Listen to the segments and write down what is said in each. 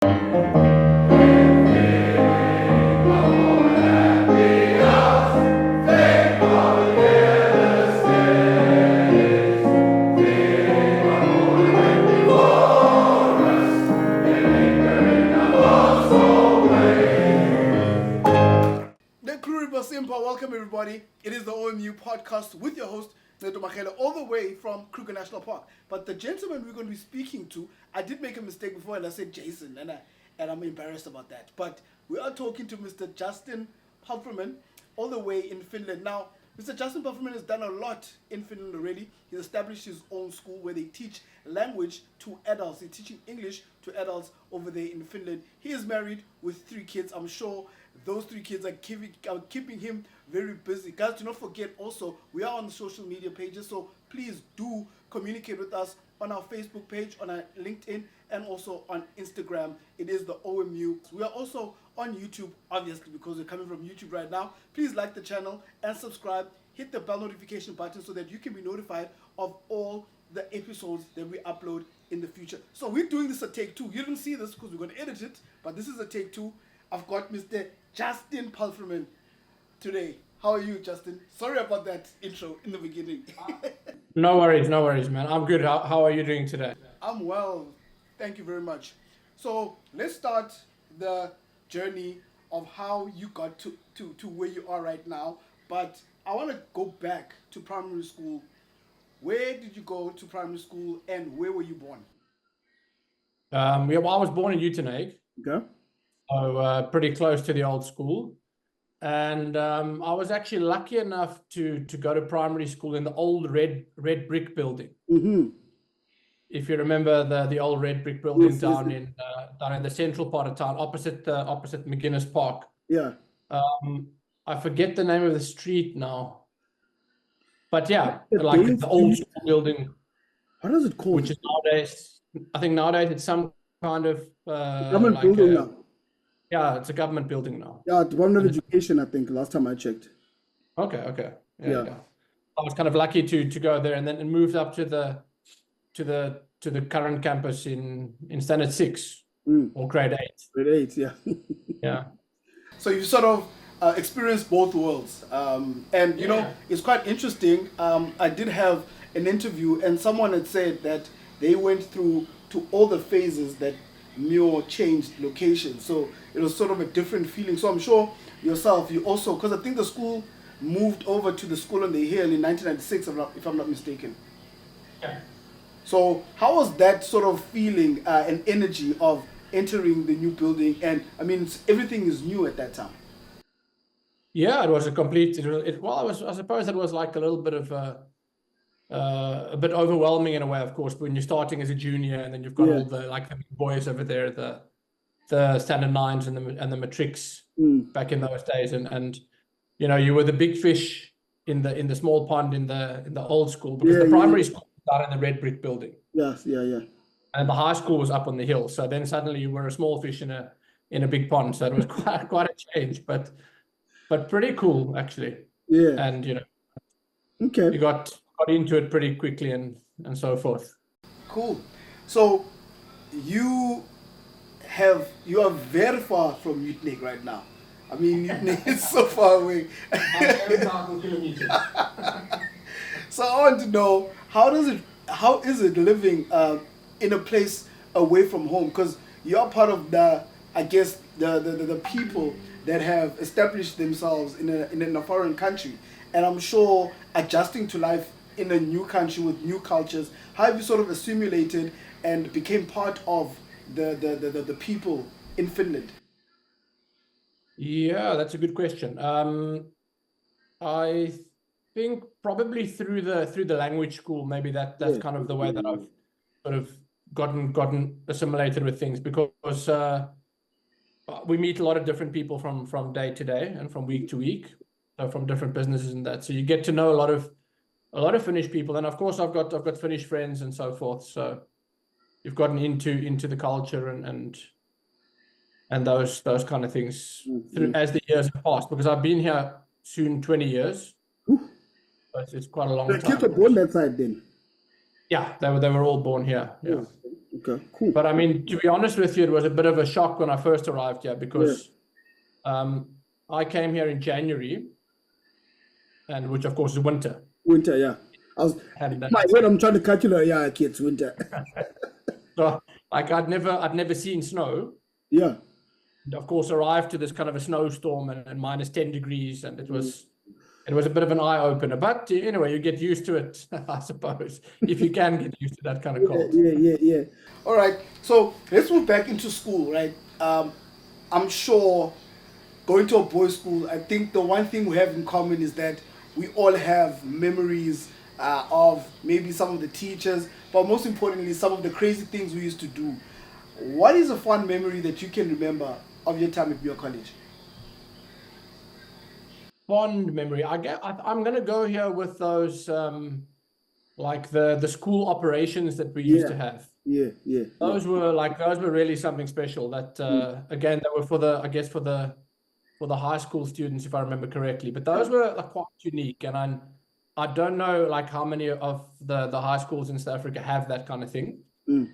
Welcome everybody. It is the OMU podcast with your host Neto Machela, all the way from Kruger National Park. But the gentleman we're going to be speaking to, I did make a mistake before and I said Jason, and I'm embarrassed about that. But we are talking to Mr. Justin Palframan, all the way in Finland. Now, Mr. Justin Palframan has done a lot in Finland already. He's established his own school where they teach language to adults. They're teaching English to adults over there in Finland. He is married with 3 kids. I'm sure those 3 kids are keeping him very busy. Guys, do not forget also, we are on the social media pages, so please do communicate with us on our Facebook page, on our LinkedIn, and also on Instagram. It is the OMU. We are also on YouTube, obviously, because we're coming from YouTube right now. Please like the channel and subscribe. Hit the bell notification button so that you can be notified of all the episodes that we upload in the future. So we're doing this a take 2. You didn't see this because we're going to edit it, but this is a take 2. I've got Mr. Justin Palframan today. How are you, Justin? Sorry about that intro in the beginning. No worries, man. I'm good. How are you doing today? I'm well. Thank you very much. So let's start the journey of how you got to where you are right now. But I want to go back to primary school. Where did you go to primary school and where were you born? I was born in Uitenhage. Okay. So pretty close to the old school. And I was actually lucky enough to go to primary school in the old red brick building. Mm-hmm. If you remember the old red brick building Yes, down in the central part of town, opposite McGuinness Park. Yeah. I forget the name of the street now, but yeah, like the old school building. What is it called? Which is nowadays, I think it's some kind of government building now. Yeah, it's a government building now. Yeah, Department of Education, I think, last time I checked. Okay. Yeah. I was kind of lucky to go there and then moved up to the current campus in standard 6 or grade 8. Grade 8, yeah. Yeah. So you sort of experienced both worlds. And you know, it's quite interesting. I did have an interview and someone had said that they went through to all the phases that Muir changed location, so it was sort of a different feeling. So I'm sure yourself, you also, because I think the school moved over to the school on the hill in 1996, if I'm not mistaken. Yeah. So how was that sort of feeling and energy of entering the new building? And I mean, everything is new at that time. Yeah, it was a complete. I suppose it was like a little bit of a bit overwhelming in a way, of course, when you're starting as a junior and then you've got all the the big boys over there, the standard 9s and the matrics back in those days, and you know, you were the big fish in the small pond in the old school, because the primary school was down in the red brick building. Yes, yeah. And the high school was up on the hill. So then suddenly you were a small fish in a big pond. So it was quite a change, but pretty cool actually. Yeah. And you know, you got into it pretty quickly and so forth. Cool. So you are very far from Uitenhage right now. I mean, Uitenhage is so far away. So I want to know, how is it living in a place away from home? Because you're part of the people that have established themselves in a foreign country, and I'm sure adjusting to life in a new country with new cultures, how have you sort of assimilated and became part of the people in Finland? Yeah, that's a good question. I think probably through the language school, maybe that's kind of the way that I've sort of gotten assimilated with things, because we meet a lot of different people from day to day and from week to week, so from different businesses and that. So you get to know a lot of Finnish people, and of course I've got Finnish friends and so forth. So you've gotten into the culture and those kind of things through as the years have passed, because I've been here soon 20 years. But it's quite a long time. The kids were born that side then? Yeah, they were all born here. Yeah. Okay, cool. But I mean, to be honest with you, it was a bit of a shock when I first arrived here because I came here in January, and which of course is winter. Winter, yeah. And My head, I'm trying to calculate. Yeah, okay, it's winter. so like I'd never seen snow. Yeah. And of course, arrived to this kind of a snowstorm and minus 10 degrees, and it was a bit of an eye opener. But anyway, you get used to it, I suppose, if you can get used to that kind of cold. Yeah. All right. So let's move back into school, right? I'm sure going to a boys' school, I think the one thing we have in common is that we all have memories of maybe some of the teachers, but most importantly, some of the crazy things we used to do. What is a fun memory that you can remember of your time at your college? Fond memory. I'm going to go here with those, like the school operations that we used to have. Yeah. Those were really something special. That again, they were for the high school students, if I remember correctly. But those were like quite unique, and I don't know like how many of the high schools in South Africa have that kind of thing. So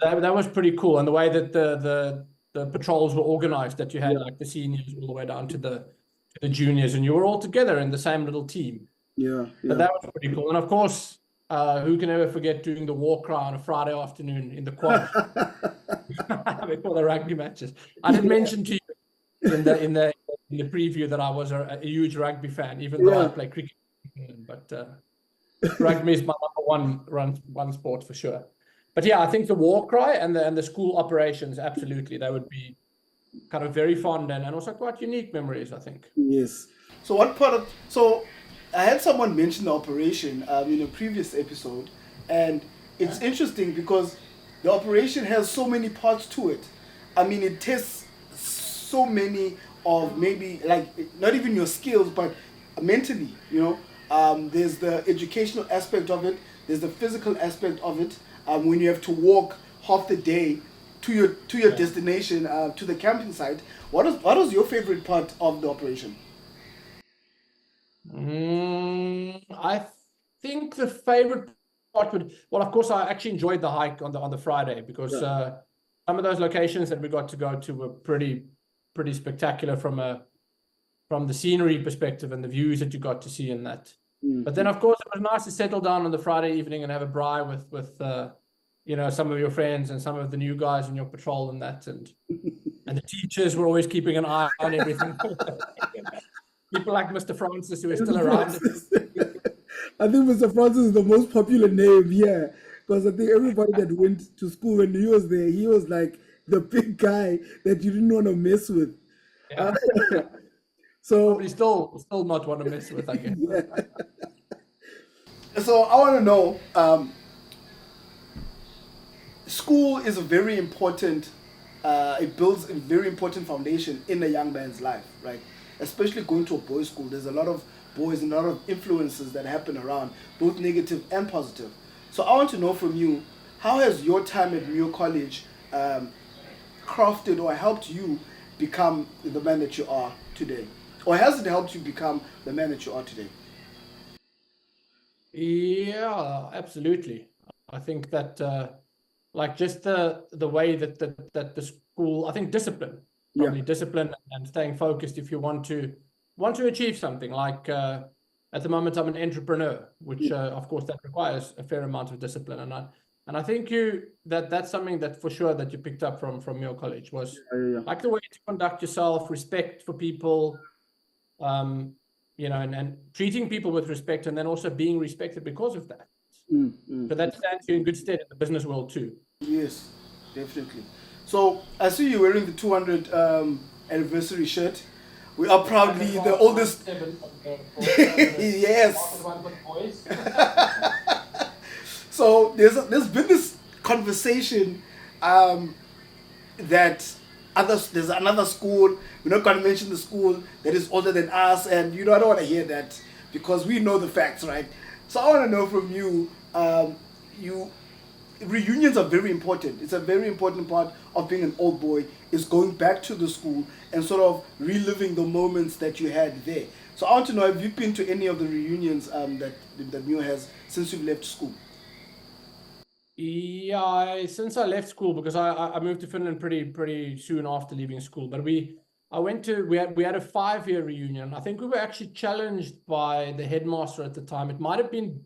that was pretty cool, and the way that the patrols were organized, that you had like the seniors all the way down to the juniors, and you were all together in the same little team. Yeah. So that was pretty cool. And of course, who can ever forget doing the war cry on a Friday afternoon in the quad before the rugby matches? I did mention to you in the preview that I was a huge rugby fan, even though I play cricket. But rugby is my number one sport for sure. But yeah, I think the war cry and the school operations, absolutely, they would be kind of very fond and also quite unique memories, I think. Yes. So I had someone mention the operation in a previous episode, and it's interesting because the operation has so many parts to it. I mean, it tests so many of maybe like not even your skills, but mentally, there's the educational aspect of it, there's the physical aspect of it, when you have to walk half the day to your destination, to the camping site. What was your favorite part of the operation? I think the favorite part of course, I actually enjoyed the hike on the Friday because some of those locations that we got to go to were pretty spectacular from the scenery perspective and the views that you got to see in that. But then, of course, it was nice to settle down on the Friday evening and have a braai with some of your friends and some of the new guys in your patrol and that, and the teachers were always keeping an eye on everything. People like Mr. Francis, who is still around. I think Mr. Francis is the most popular name here, because I think everybody that went to school when he was there, he was like the big guy that you didn't want to mess with. Yeah. So probably still not want to mess with, I guess. So I want to know, school is a very important, it builds a very important foundation in a young man's life, right? Especially going to a boys' school, there's a lot of boys and a lot of influences that happen around, both negative and positive. So I want to know from you, how has your time at Muir College crafted or helped you become the man that you are today? Or has it helped you become the man that you are today? Yeah, absolutely. I think that like just the way that the school, I think discipline, probably discipline and staying focused if you want to achieve something. Like at the moment, I'm an entrepreneur, which of course that requires a fair amount of discipline, and I think that's something that for sure that you picked up from your college was like the way to conduct yourself, respect for people, and treating people with respect, and then also being respected because of that. So that stands you in good stead in the business world too. Yes, definitely. So I see you wearing the 200 anniversary shirt. We are proudly the oldest. Yes. So there's been this conversation that there's another school. We're not going to mention the school that is older than us, and I don't want to hear that because we know the facts, right? So I want to know from you. Reunions are very important. It's a very important part of being an old boy, is going back to the school and sort of reliving the moments that you had there. So I want to know, have you been to any of the reunions that Muir has since you've left school? Yeah, since I left school, because I moved to Finland pretty soon after leaving school. But we had a 5-year reunion. I think we were actually challenged by the headmaster at the time. It might have been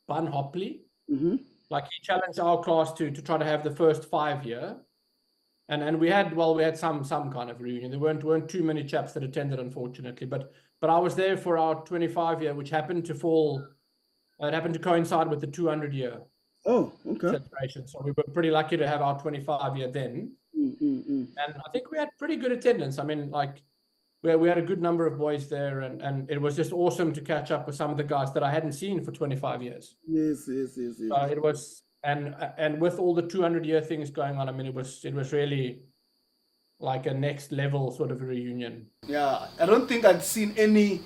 Bun Hopley. Mm-hmm. Like he challenged our class to try to have the first 5-year. And we had some kind of reunion. There weren't too many chaps that attended, unfortunately. But I was there for our 25-year, which happened to fall. It happened to coincide with the 200-year Oh, okay. celebration. So we were pretty lucky to have our 25-year then. Mm-mm-mm. And I think we had pretty good attendance. I mean, like we had a good number of boys there, and it was just awesome to catch up with some of the guys that I hadn't seen for 25 years. Yes. It was, and with all the 200-year things going on, I mean, it was really like a next level sort of reunion. Yeah, I don't think I'd seen any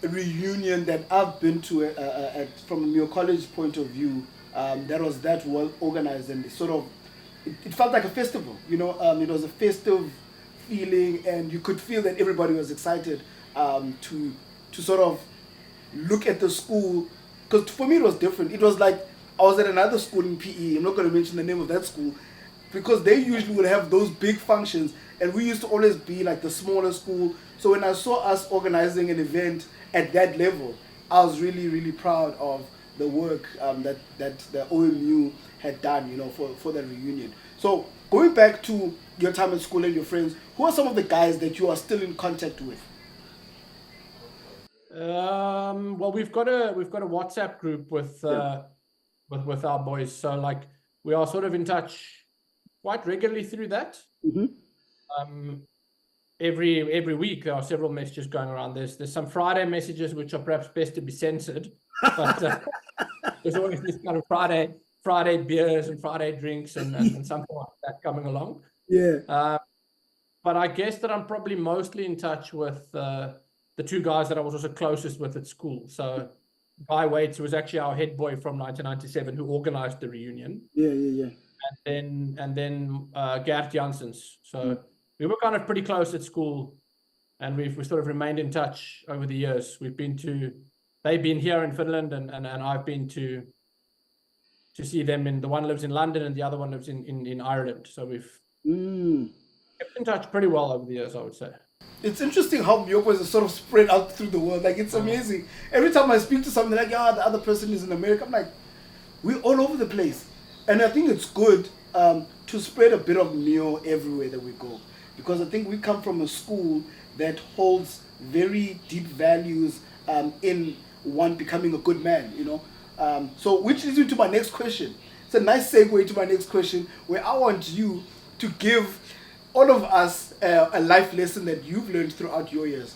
reunion that I've been to from your college point of view that was that well organized, and sort of it felt like a festival. You know, it was a festive feeling, and you could feel that everybody was excited to sort of look at the school. Because for me it was different. It was like I was at another school in PE. I'm not going to mention the name of that school, because they usually would have those big functions, and we used to always be like the smaller school. So when I saw us organizing an event at that level, I was really, really proud of the work that the OMU had done, you know, for that reunion. So going back to your time at school and your friends, who are some of the guys that you are still in contact with? Well, we've got a WhatsApp group with our boys, so like we are sort of in touch quite regularly through that. Mm-hmm. Every week there are several messages going around. There's some Friday messages which are perhaps best to be censored, but there's always this kind of Friday beers and Friday drinks and something like that coming along. Yeah. But I guess that I'm probably mostly in touch with the two guys that I was also closest with at school. So Guy Waits, who was actually our head boy from 1997, who organized the reunion. Yeah. And then Gert Janssens. So we were kind of pretty close at school, and we've sort of remained in touch over the years. They've been here in Finland, and I've been to see them. The one lives in London and the other one lives in Ireland. So we've kept in touch pretty well over the years, I would say. It's interesting how your boys are sort of spread out through the world. Like, it's amazing. Every time I speak to somebody, like, the other person is in America, I'm like, we're all over the place. And I think it's good to spread a bit of Neo everywhere that we go. Because I think we come from a school that holds very deep values in one becoming a good man, you know. So which leads me to my next question. It's a nice segue to my next question, where I want you to give all of us a life lesson that you've learned throughout your years.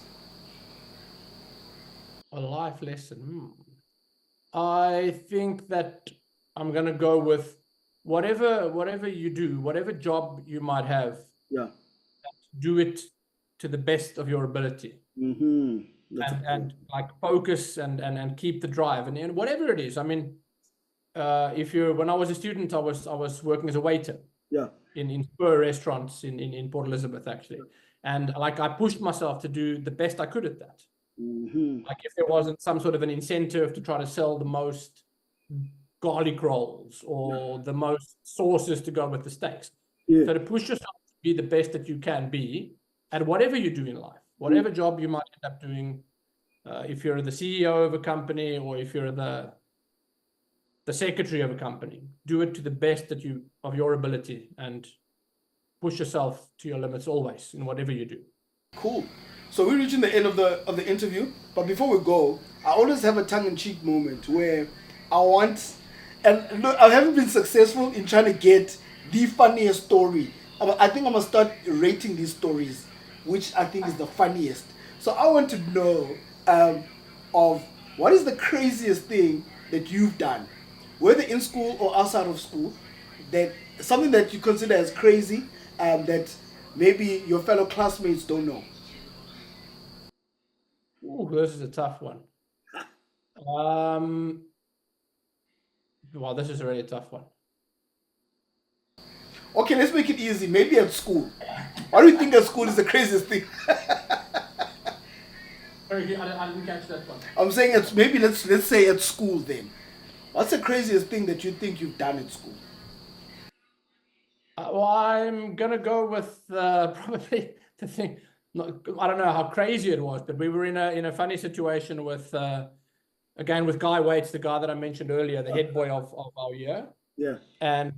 A life lesson. I think that I'm gonna go with whatever you do, whatever job you might have. Yeah. Do it to the best of your ability. Mm-hmm. And like focus and keep the drive and whatever it is. I mean, when I was a student, I was working as a waiter. Yeah. In Spur restaurants in Port Elizabeth, actually, and like I pushed myself to do the best I could at that. Mm-hmm. Like if there wasn't some sort of an incentive to try to sell the most garlic rolls or the most sauces to go with the steaks. Yeah. So to push yourself to be the best that you can be at whatever you do in life, whatever job you might end up doing, if you're the CEO of a company or if you're the secretary of a company, do it to the best of your ability and push yourself to your limits always in whatever you do. Cool. So we're reaching the end of the interview, but before we go, I always have a tongue-in-cheek moment where and look, I haven't been successful in trying to get the funniest story. I think I'm gonna start rating these stories, which I think is the funniest. So I want to know of what is the craziest thing that you've done, whether in school or outside of school, that something that you consider as crazy that maybe your fellow classmates don't know. Ooh, this is a tough one. Well, this is a really tough one. Okay, let's make it easy. Maybe at school. Why do you think at school is the craziest thing? Sorry, I didn't catch that one. I'm saying maybe let's say at school then. What's the craziest thing that you think you've done at school? Well, I'm gonna go with probably the thing. I don't know how crazy it was, but we were in a funny situation with again with Guy Waits, the guy that I mentioned earlier, the head boy of our year. Yeah. And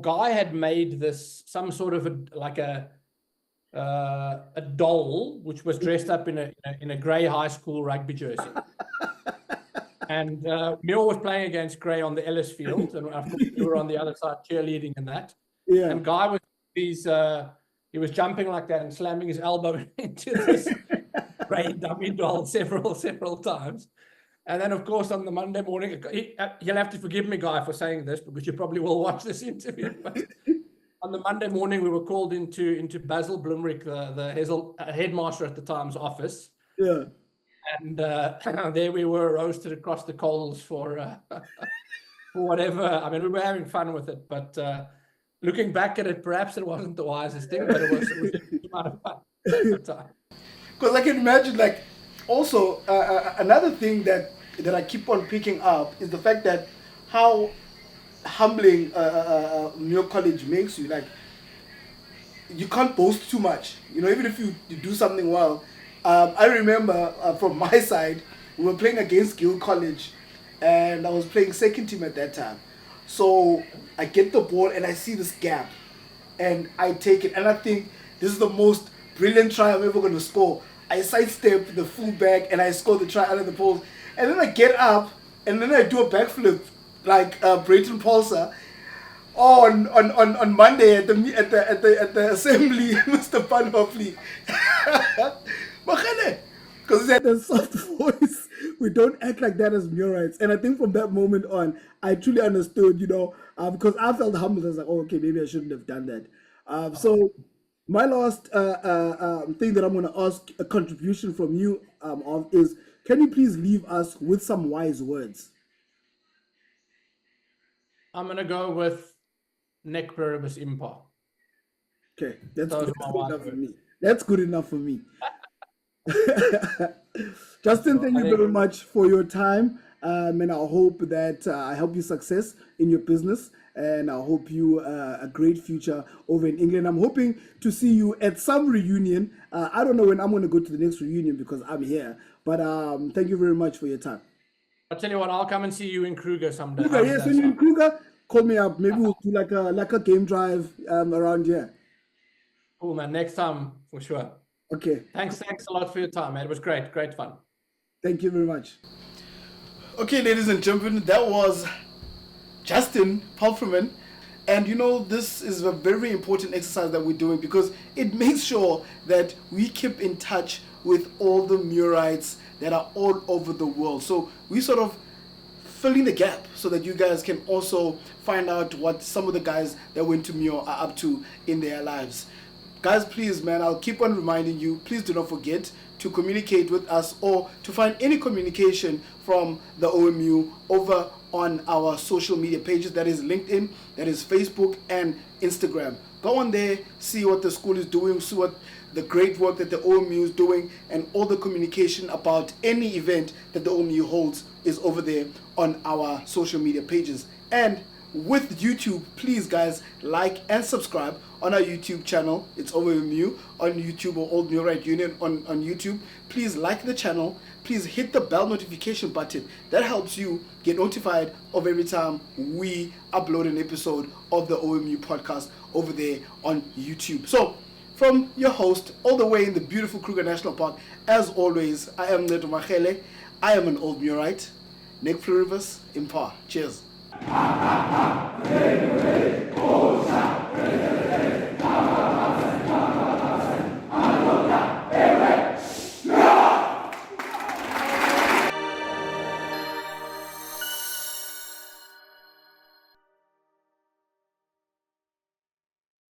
Guy had made this some sort of a doll which was dressed up in a grey high school rugby jersey. And Muir was playing against Grey on the Ellis field, and of course we were on the other side cheerleading in that. Yeah. And Guy was he was jumping like that and slamming his elbow into this Grey dummy doll several times. And then, of course, on the Monday morning, you'll have to forgive me, Guy, for saying this, because you probably will watch this interview. But on the Monday morning, we were called into Basil Blumrick, the headmaster at the time's office. Yeah. And there we were, roasted across the coals for whatever. I mean, we were having fun with it, but looking back at it, perhaps it wasn't the wisest thing, but it was a lot of fun at the time. Because I can imagine, like, also another thing that I keep on picking up is the fact that how humbling Muir College makes you. Like, you can't boast too much, you know, even if you do something well. I remember from my side, we were playing against Gill College, and I was playing second team at that time. So I get the ball and I see this gap, and I take it, and I think this is the most brilliant try I'm ever going to score. I sidestep the fullback and I score the try out of the post, and then I get up and then I do a backflip like Brayton Paulser. Oh, on Monday at the assembly, Mr. Panhoffley. Because he had a soft voice. We don't act like that as Murites. And I think from that moment on, I truly understood, you know, because I felt humbled. I was like, oh, okay, maybe I shouldn't have done that. So my last thing that I'm going to ask a contribution from you is, can you please leave us with some wise words? I'm going to go with Nek pluribus impar. Okay, that's good enough for me. That's good enough for me. Justin, thank you very much for your time, and I hope that I help you success in your business, and I hope you a great future over in England. I'm hoping to see you at some reunion. I don't know when I'm going to go to the next reunion because I'm here, but thank you very much for your time. I'll tell you what, I'll come and see you in Kruger someday. Kruger, yes, when you're in Kruger, call me up. Maybe we'll do like a game drive around here. Cool, man. Next time, for sure. Okay. Thanks a lot for your time, man. It was great fun. Thank you very much. Okay, ladies and gentlemen, that was Justin Palframan. And you know, this is a very important exercise that we're doing because it makes sure that we keep in touch with all the Murites that are all over the world. So we sort of filling the gap so that you guys can also find out what some of the guys that went to Muir are up to in their lives. Guys, please, man, I'll keep on reminding you, please do not forget to communicate with us or to find any communication from the OMU over on our social media pages. That is LinkedIn, that is Facebook and Instagram. Go on there, see what the school is doing, see what the great work that the OMU is doing, and all the communication about any event that the OMU holds is over there on our social media pages. And with YouTube, please guys, like and subscribe on our YouTube channel. It's OMU on YouTube, or Old Murite Union on YouTube. Please like the channel. Please hit the bell notification button. That helps you get notified of every time we upload an episode of the OMU podcast over there on YouTube. So from your host all the way in the beautiful Kruger National Park, as always, I am Neto Machele. I am an Old Murite. Nek pluribus impar. Cheers.